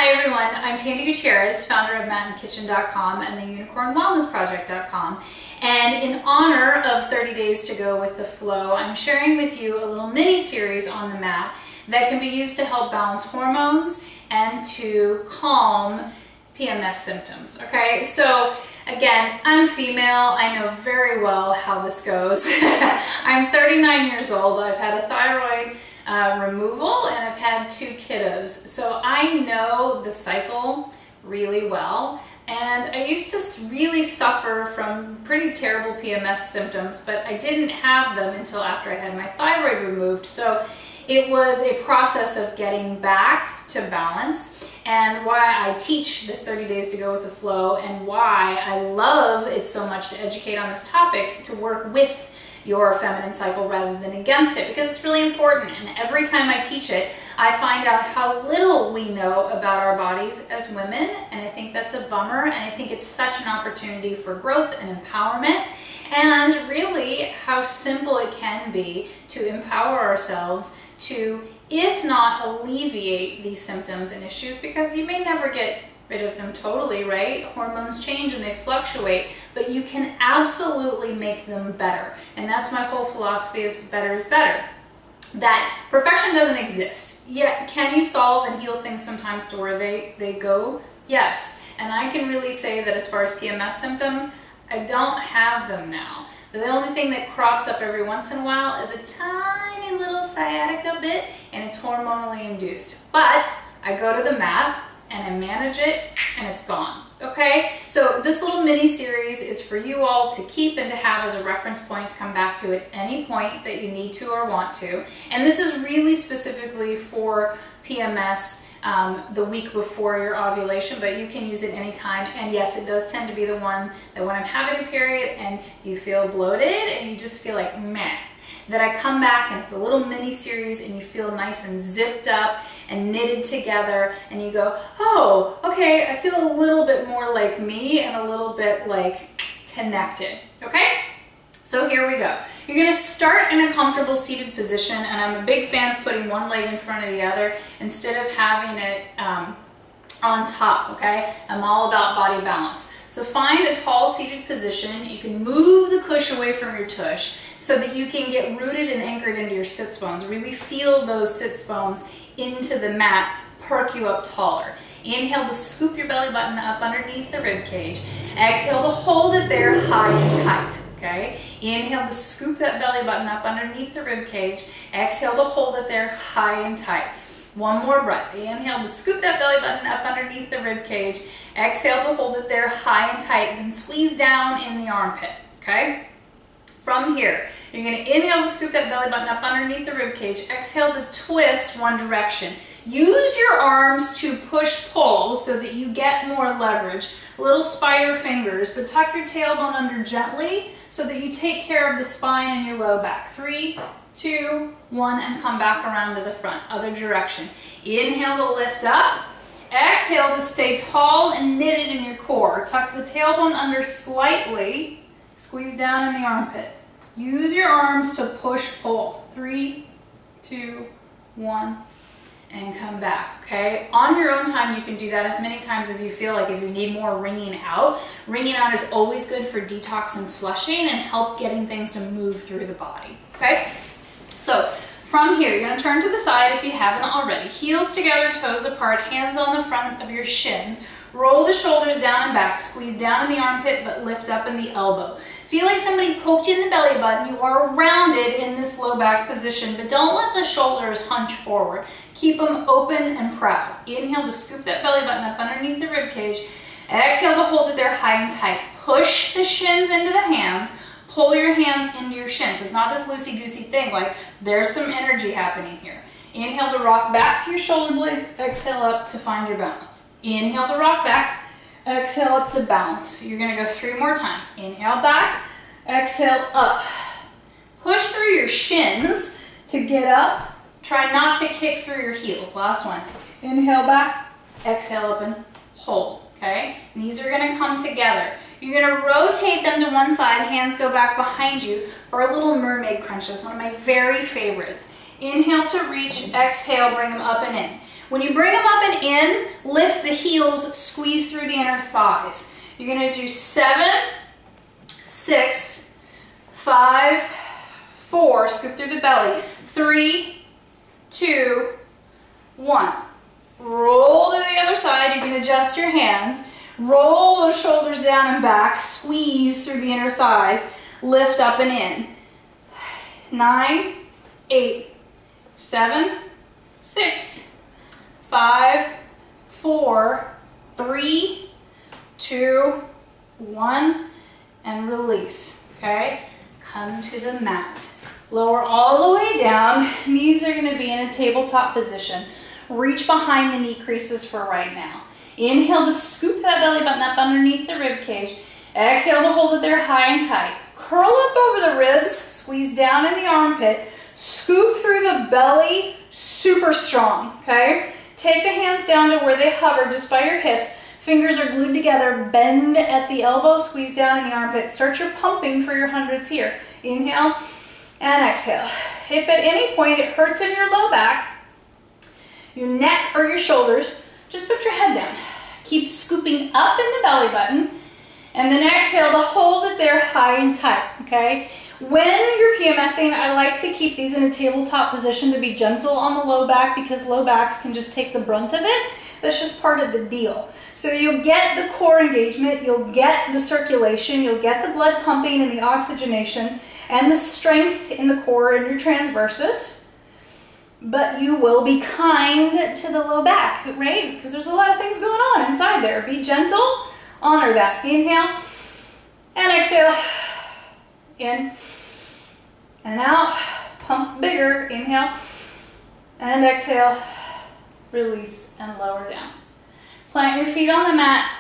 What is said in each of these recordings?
Hi everyone, I'm Tandy Gutierrez, founder of MattenKitchen.com and the UnicornWellnessProject.com. And in honor of 30 Days to Go with the Flow, I'm sharing with you a little mini series on the mat that can be used to help balance hormones and to calm PMS symptoms. Okay, so again, I'm female. I know very well how this goes. I'm 39 years old. I've had a thyroid removal and I've had 2 kiddos. So I know the cycle really well. And I used to really suffer from pretty terrible PMS symptoms, but I didn't have them until after I had my thyroid removed. So it was a process of getting back to balance, and why I teach this 30 Days to Go with the Flow, and why I love it so much to educate on this topic, to work with your feminine cycle rather than against it, because it's really important. And every time I teach it, I find out how little we know about our bodies as women, and I think that's a bummer, and I think it's such an opportunity for growth and empowerment, and really how simple it can be to empower ourselves to, if not alleviate these symptoms and issues, because you may never get rid of them totally, right? Hormones change and they fluctuate, but you can absolutely make them better. And that's my whole philosophy, is better is better. That perfection doesn't exist. Yet, can you solve and heal things sometimes to where they go? Yes. And I can really say that as far as PMS symptoms, I don't have them now. The only thing that crops up every once in a while is a tiny little sciatica bit, and it's hormonally induced. But I go to the mat and I manage it and it's gone. Okay, so this little mini series is for you all to keep and to have as a reference point to come back to at any point that you need to or want to. And this is really specifically for PMS the week before your ovulation, but you can use it anytime. And yes, it does tend to be the one that when I'm having a period and you feel bloated and you just feel like meh, that I come back and it's a little mini series and you feel nice and zipped up and knitted together, and you go, oh, okay, I feel a little bit more like me and a little bit like connected. Okay? So here we go. You're going to start in a comfortable seated position, and I'm a big fan of putting one leg in front of the other instead of having it on top, okay? I'm all about body balance. So find a tall seated position. You can move the cush away from your tush so that you can get rooted and anchored into your sits bones. Really feel those sits bones into the mat, perk you up taller. Inhale to scoop your belly button up underneath the rib cage. Exhale to hold it there high and tight. Okay, inhale to scoop that belly button up underneath the rib cage. Exhale to hold it there high and tight. One more breath. Inhale to scoop that belly button up underneath the rib cage. Exhale to hold it there high and tight. Then squeeze down in the armpit. Okay? From here, you're going to inhale to scoop that belly button up underneath the rib cage. Exhale to twist one direction. Use your arms to push-pull so that you get more leverage. Little spider fingers, but tuck your tailbone under gently so that you take care of the spine and your low back. 3, 2, 1, and come back around to the front. Other direction. Inhale to lift up. Exhale to stay tall and knitted in your core. Tuck the tailbone under slightly. Squeeze down in the armpit. Use your arms to push-pull. 3, 2, 1. And come back, okay? On your own time, you can do that as many times as you feel like. If you need more wringing out is always good for detox and flushing and help getting things to move through the body, okay? So from here, you're gonna turn to the side if you haven't already. Heels together, toes apart, hands on the front of your shins. Roll the shoulders down and back, squeeze down in the armpit, but lift up in the elbow. Feel like somebody poked you in the belly button. You are rounded in this low back position, but don't let the shoulders hunch forward. Keep them open and proud. Inhale to scoop that belly button up underneath the rib cage. Exhale to hold it there high and tight. Push the shins into the hands. Pull your hands into your shins. It's not this loosey-goosey thing, like there's some energy happening here. Inhale to rock back to your shoulder blades. Exhale up to find your balance. Inhale to rock back. Exhale up to balance. You're going to go 3 more times. Inhale back. Exhale up. Push through your shins to get up. Try not to kick through your heels. Last one. Inhale back. Exhale up and hold. Okay? And these are going to come together. You're going to rotate them to one side. Hands go back behind you for a little mermaid crunch. That's one of my very favorites. Inhale to reach, exhale, bring them up and in. When you bring them up and in, lift the heels, squeeze through the inner thighs. You're gonna do 7, 6, 5, 4, scoop through the belly, 3, 2, 1. Roll to the other side. You can adjust your hands. Roll those shoulders down and back. Squeeze through the inner thighs. Lift up and in. 9, 8, 7, 6, 5, 4, 3, 2, 1, and release. Okay? Come to the mat. Lower all the way down. Knees are going to be in a tabletop position. Reach behind the knee creases for right now. Inhale to scoop that belly button up underneath the rib cage. Exhale to hold it there high and tight. Curl up over the ribs, squeeze down in the armpit, scoop through the belly, super strong, okay? Take the hands down to where they hover just by your hips. Fingers are glued together, bend at the elbow, squeeze down in the armpit. Start your pumping for your hundreds here. Inhale and exhale. If at any point it hurts in your low back, your neck or your shoulders, just put your head down. Keep scooping up in the belly button, and then exhale to hold it there high and tight, okay? When you're PMSing, I like to keep these in a tabletop position to be gentle on the low back because low backs can just take the brunt of it. That's just part of the deal. So you'll get the core engagement, you'll get the circulation, you'll get the blood pumping and the oxygenation and the strength in the core and your transversus. But you will be kind to the low back, right? Because there's a lot of things going on inside there. Be gentle, honor that. Inhale and exhale. In and out. Pump bigger. Inhale and exhale. Release and lower down. Plant your feet on the mat.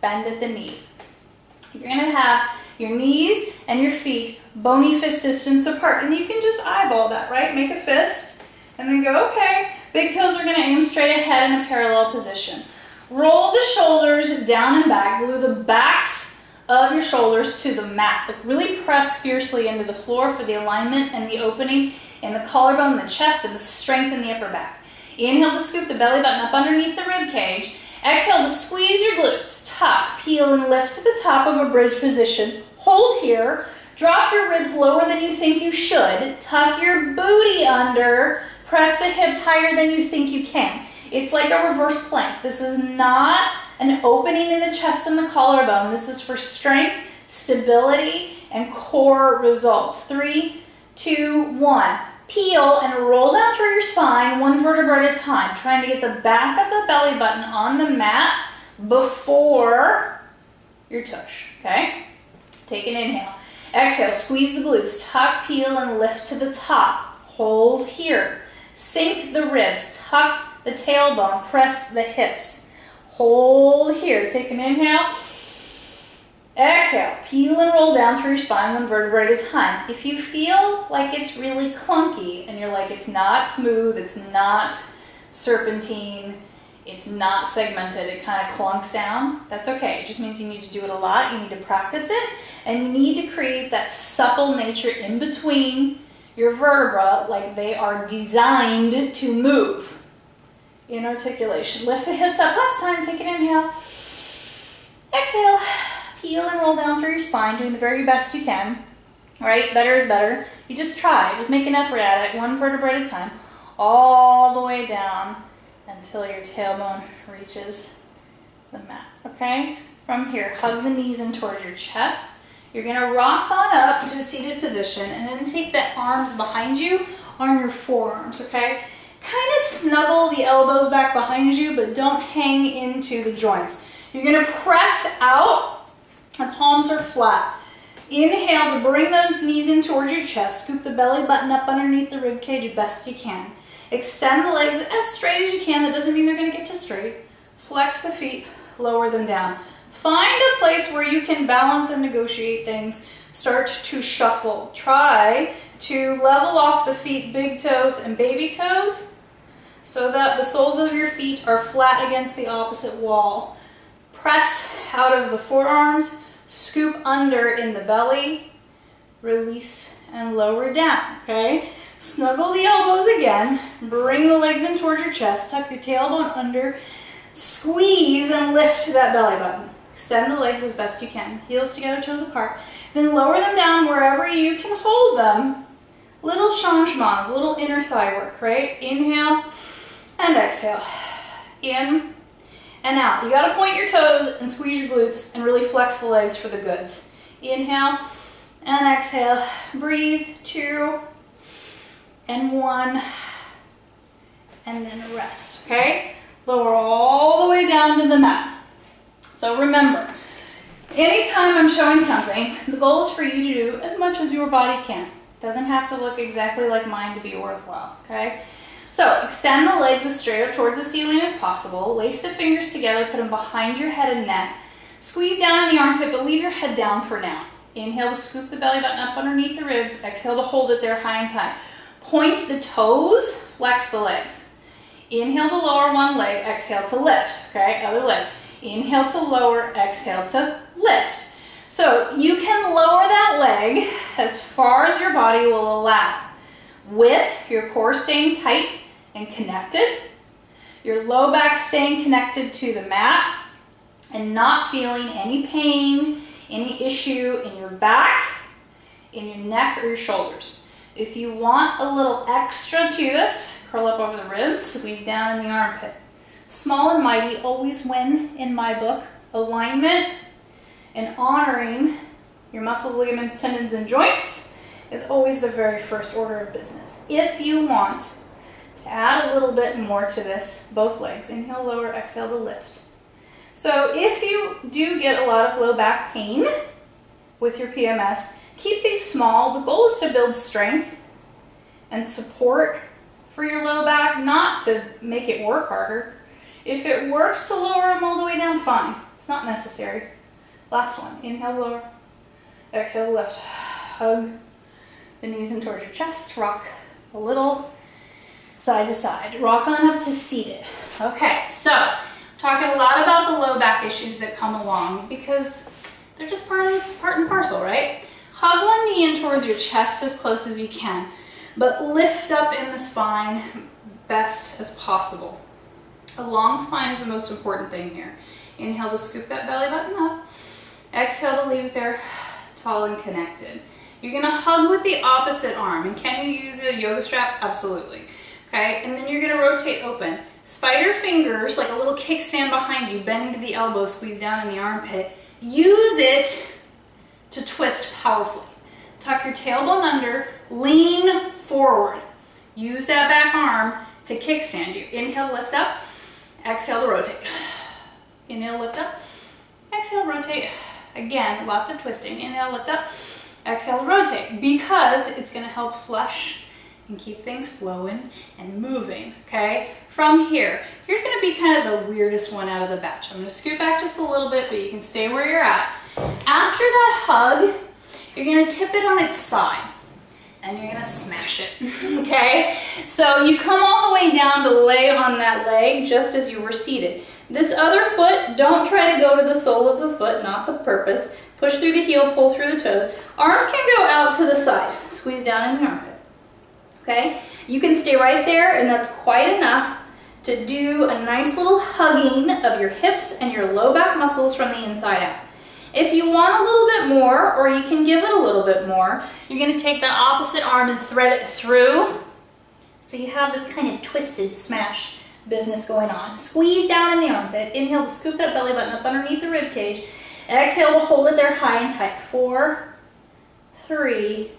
Bend at the knees. You're going to have your knees and your feet bony fist distance apart. And you can just eyeball that, right? Make a fist. And then go, okay. Big toes are going to aim straight ahead in a parallel position. Roll the shoulders down and back. Glue the backs of your shoulders to the mat. Like really press fiercely into the floor for the alignment and the opening in the collarbone, the chest, and the strength in the upper back. Inhale to scoop the belly button up underneath the rib cage. Exhale to squeeze your glutes. Tuck, peel, and lift to the top of a bridge position. Hold here. Drop your ribs lower than you think you should. Tuck your booty under. Press the hips higher than you think you can. It's like a reverse plank. This is not an opening in the chest and the collarbone. This is for strength, stability, and core results. 3, 2, 1. Peel and roll down through your spine, one vertebra at a time, trying to get the back of the belly button on the mat before your tush, okay? Take an inhale. Exhale, squeeze the glutes, tuck, peel, and lift to the top. Hold here. Sink the ribs, tuck the tailbone, press the hips. Hold here. Take an inhale. Exhale, peel and roll down through your spine one vertebra at a time. If you feel like it's really clunky and you're like, it's not smooth, it's not serpentine, it's not segmented, it kind of clunks down, that's okay. It just means you need to do it a lot, you need to practice it, and you need to create that supple nature in between your vertebra like they are designed to move in articulation. Lift the hips up last time, take an inhale. Exhale, peel and roll down through your spine, doing the very best you can. All right, better is better. You just try, just make an effort at it, one vertebra at a time, all the way down until your tailbone reaches the mat, okay? From here, hug the knees in towards your chest. You're gonna rock on up to a seated position and then take the arms behind you on your forearms, okay? Kind of snuggle the elbows back behind you, but don't hang into the joints. You're gonna press out, the palms are flat. Inhale to bring those knees in towards your chest. Scoop the belly button up underneath the rib cage best you can. Extend the legs as straight as you can. That doesn't mean they're gonna get to straight. Flex the feet, lower them down. Find a place where you can balance and negotiate things. Start to shuffle. Try to level off the feet, big toes and baby toes, so that the soles of your feet are flat against the opposite wall. Press out of the forearms, scoop under in the belly, release and lower down, okay? Snuggle the elbows again. Bring the legs in towards your chest. Tuck your tailbone under. Squeeze and lift to that belly button. Extend the legs as best you can. Heels together, toes apart. Then lower them down wherever you can hold them. Little changements, little inner thigh work, right? Inhale and exhale. In and out. You gotta point your toes and squeeze your glutes and really flex the legs for the goods. Inhale and exhale. Breathe. 2 and 1. And then rest, okay? Lower all the way down to the mat. So remember, anytime I'm showing something, the goal is for you to do as much as your body can. It doesn't have to look exactly like mine to be worthwhile, okay? So extend the legs as straight up towards the ceiling as possible. Lace the fingers together, put them behind your head and neck. Squeeze down in the armpit, but leave your head down for now. Inhale to scoop the belly button up underneath the ribs. Exhale to hold it there high and tight. Point the toes, flex the legs. Inhale to lower one leg, exhale to lift, okay? Other leg. Inhale to lower, exhale to lift. So you can lower that leg as far as your body will allow, with your core staying tight and connected, your low back staying connected to the mat, and not feeling any pain, any issue in your back, in your neck, or your shoulders. If you want a little extra to this, curl up over the ribs, squeeze down in the armpit. Small and mighty always win in my book. Alignment and honoring your muscles, ligaments, tendons, and joints is always the very first order of business. If you want to add a little bit more to this, both legs, inhale, lower, exhale to lift. So if you do get a lot of low back pain with your PMS, keep these small. The goal is to build strength and support for your low back, not to make it work harder. If it works to lower them all the way down, fine. It's not necessary. Last one. Inhale, lower. Exhale, lift. Hug the knees in towards your chest. Rock a little side to side. Rock on up to seated. Okay, so talking a lot about the low back issues that come along because they're just part and parcel, right? Hug one knee in towards your chest as close as you can, but lift up in the spine best as possible. A long spine is the most important thing here. Inhale to scoop that belly button up. Exhale to leave it there tall and connected. You're gonna hug with the opposite arm. And can you use a yoga strap? Absolutely. Okay, and then you're gonna rotate open. Spider fingers, like a little kickstand behind you, bend into the elbow, squeeze down in the armpit. Use it to twist powerfully. Tuck your tailbone under, lean forward. Use that back arm to kickstand you. Inhale, lift up. Exhale to rotate. Inhale, lift up. Exhale, rotate. Again, lots of twisting. Inhale, lift up. Exhale, rotate. Because it's going to help flush and keep things flowing and moving, okay? From here, here's going to be kind of the weirdest one out of the batch. I'm going to scoot back just a little bit, but you can stay where you're at. After that hug, you're going to tip it on its side. And you're gonna smash it, okay? So you come all the way down to lay on that leg just as you were seated. This other foot, don't try to go to the sole of the foot, not the purpose. Push through the heel, pull through the toes. Arms can go out to the side. Squeeze down in the armpit, okay? You can stay right there, and that's quite enough to do a nice little hugging of your hips and your low back muscles from the inside out. If you want a little bit more, or you can give it a little bit more, you're going to take the opposite arm and thread it through. So you have this kind of twisted smash business going on. Squeeze down in the armpit. Inhale to scoop that belly button up underneath the rib cage. Exhale to hold it there high and tight. 4, 3,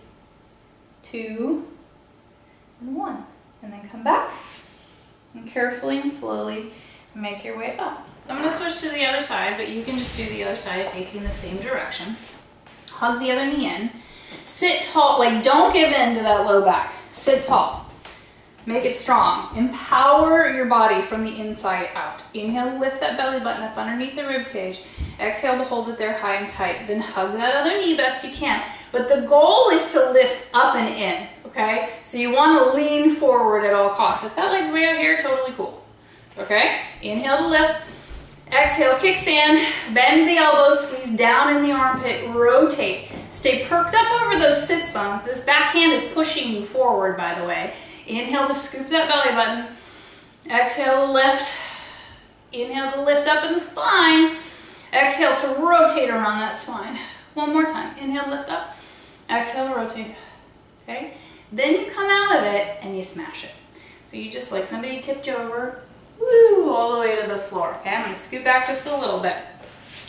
2, and 1. And then come back and carefully and slowly make your way up. I'm going to switch to the other side, but you can just do the other side facing the same direction. Hug the other knee in. Sit tall, like don't give in to that low back. Sit tall. Make it strong. Empower your body from the inside out. Inhale, lift that belly button up underneath the rib cage. Exhale to hold it there high and tight. Then hug that other knee best you can. But the goal is to lift up and in, okay? So you want to lean forward at all costs. If that leg's way out here, totally cool. Okay? Inhale to lift. Exhale, kickstand, bend the elbows, squeeze down in the armpit, rotate. Stay perked up over those sits bones. This back hand is pushing you forward, by the way. Inhale to scoop that belly button. Exhale to lift. Inhale to lift up in the spine. Exhale to rotate around that spine. One more time. Inhale, lift up. Exhale, rotate. Okay? Then you come out of it and you smash it. So you just like somebody tipped you over, woo, all the way to the floor. Okay? I'm going to scoot back just a little bit.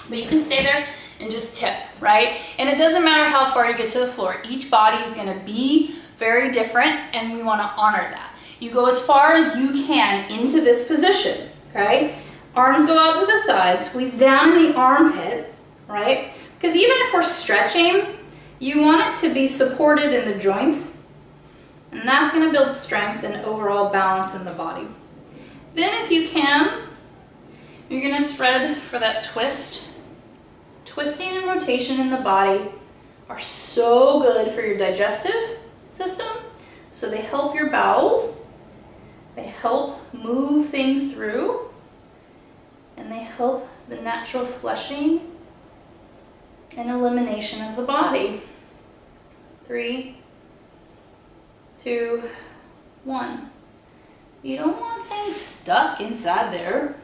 But you can stay there and just tip, right? And it doesn't matter how far you get to the floor. Each body is going to be very different, and we want to honor that. You go as far as you can into this position, okay? Arms go out to the side, squeeze down in the armpit, right? Because even if we're stretching, you want it to be supported in the joints, and that's going to build strength and overall balance in the body. Then if you can, you're going to thread for that twist. Twisting and rotation in the body are so good for your digestive system. So they help your bowels, they help move things through, and they help the natural flushing and elimination of the body. 3, 2, 1. You don't want things stuck inside there,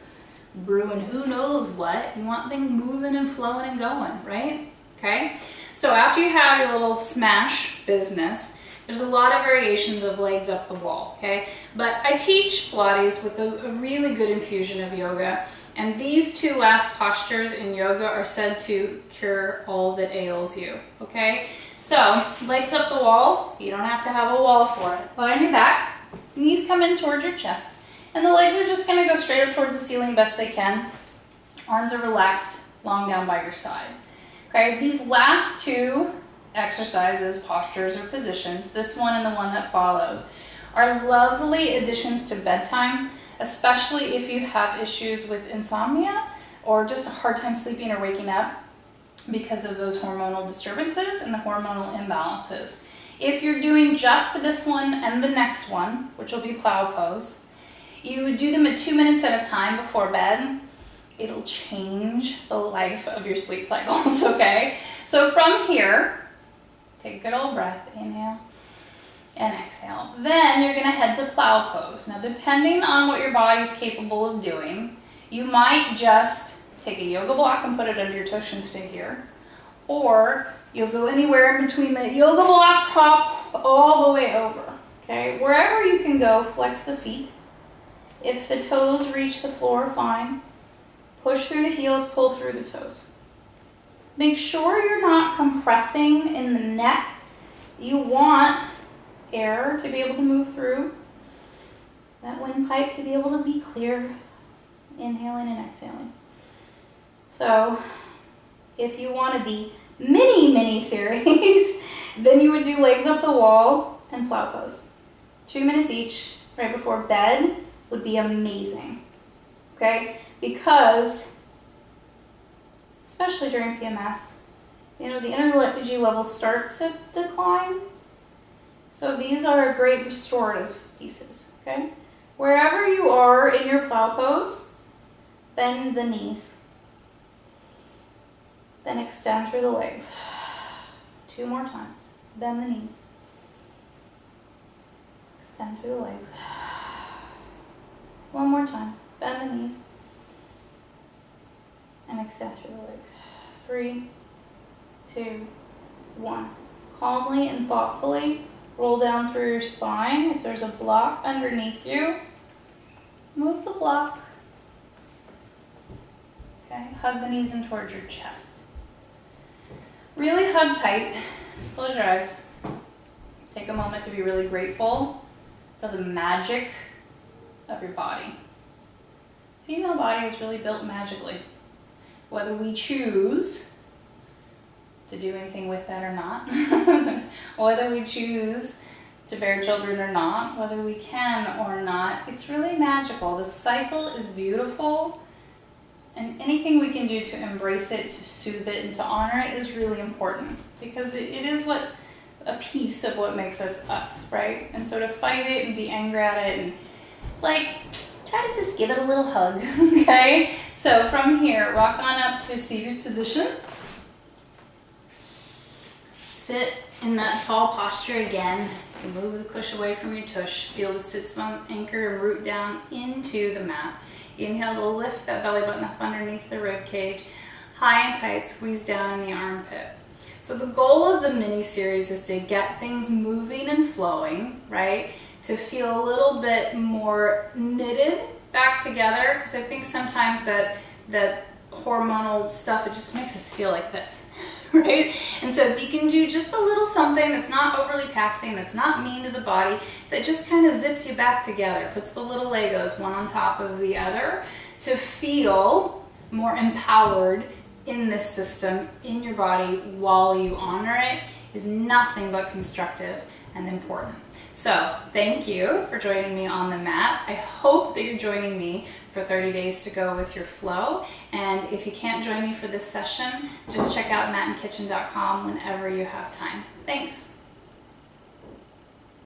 brewing who knows what. You want things moving and flowing and going, right? Okay? So after you have your little smash business, there's a lot of variations of legs up the wall, okay? But I teach Pilates with a really good infusion of yoga, and these two last postures in yoga are said to cure all that ails you, okay? So, legs up the wall, you don't have to have a wall for it. Lie on your back, knees come in towards your chest, and the legs are just gonna go straight up towards the ceiling best they can. Arms are relaxed, long down by your side. Okay, these last two exercises, postures, or positions, this one and the one that follows, are lovely additions to bedtime, especially if you have issues with insomnia or just a hard time sleeping or waking up because of those hormonal disturbances and the hormonal imbalances. If you're doing just this one and the next one, which will be plow pose, you would do them at 2 minutes at a time before bed. It'll change the life of your sleep cycles, okay? So from here, take a good old breath, inhale and exhale. Then you're gonna head to plow pose. Now, depending on what your body's capable of doing, you might just take a yoga block and put it under your tush and stay here. Or you'll go anywhere in between the yoga block prop all the way over, okay? Wherever you can go, flex the feet. If the toes reach the floor, fine. Push through the heels, pull through the toes. Make sure you're not compressing in the neck. You want air to be able to move through, that windpipe to be able to be clear, inhaling and exhaling. So if you wanted the mini series, then you would do legs up the wall and plow pose. 2 minutes each, right before bed, would be amazing, okay? Because, especially during PMS, you know, the energy levels start to decline. So these are great restorative pieces, okay? Wherever you are in your plow pose, bend the knees. Then extend through the legs. 2 more times. Bend the knees. Extend through the legs. 1 more time. Bend the knees. And extend through the legs. 3, 2, 1. Calmly and thoughtfully roll down through your spine. If there's a block underneath you, move the block. Okay, hug the knees in towards your chest. Really hug tight. Close your eyes. Take a moment to be really grateful for the magic of your body. The female body is really built magically. Whether we choose to do anything with that or not, whether we choose to bear children or not, whether we can or not, it's really magical. The cycle is beautiful, and anything we can do to embrace it, to soothe it, and to honor it is really important, because it is what a piece of what makes us us, right? And so to fight it and be angry at it and like try to just give it a little hug, okay? So from here, rock on up to a seated position. sit in that tall posture again. You can move the cush away from your tush. Feel the sits bones anchor and root down into the mat. Inhale to lift that belly button up underneath the rib cage. High and tight, squeeze down in the armpit. So the goal of the mini series is to get things moving and flowing, right? To feel a little bit more knitted back together, because I think sometimes that hormonal stuff, it just makes us feel like this, right? And so if you can do just a little something that's not overly taxing, that's not mean to the body, that just kind of zips you back together, puts the little Legos one on top of the other, to feel more empowered in this system, in your body, while you honor it, is nothing but constructive and important. So thank you for joining me on the mat. I hope that you're joining me for 30 days to go with your flow. And if you can't join me for this session, just check out matandkitchen.com whenever you have time. Thanks.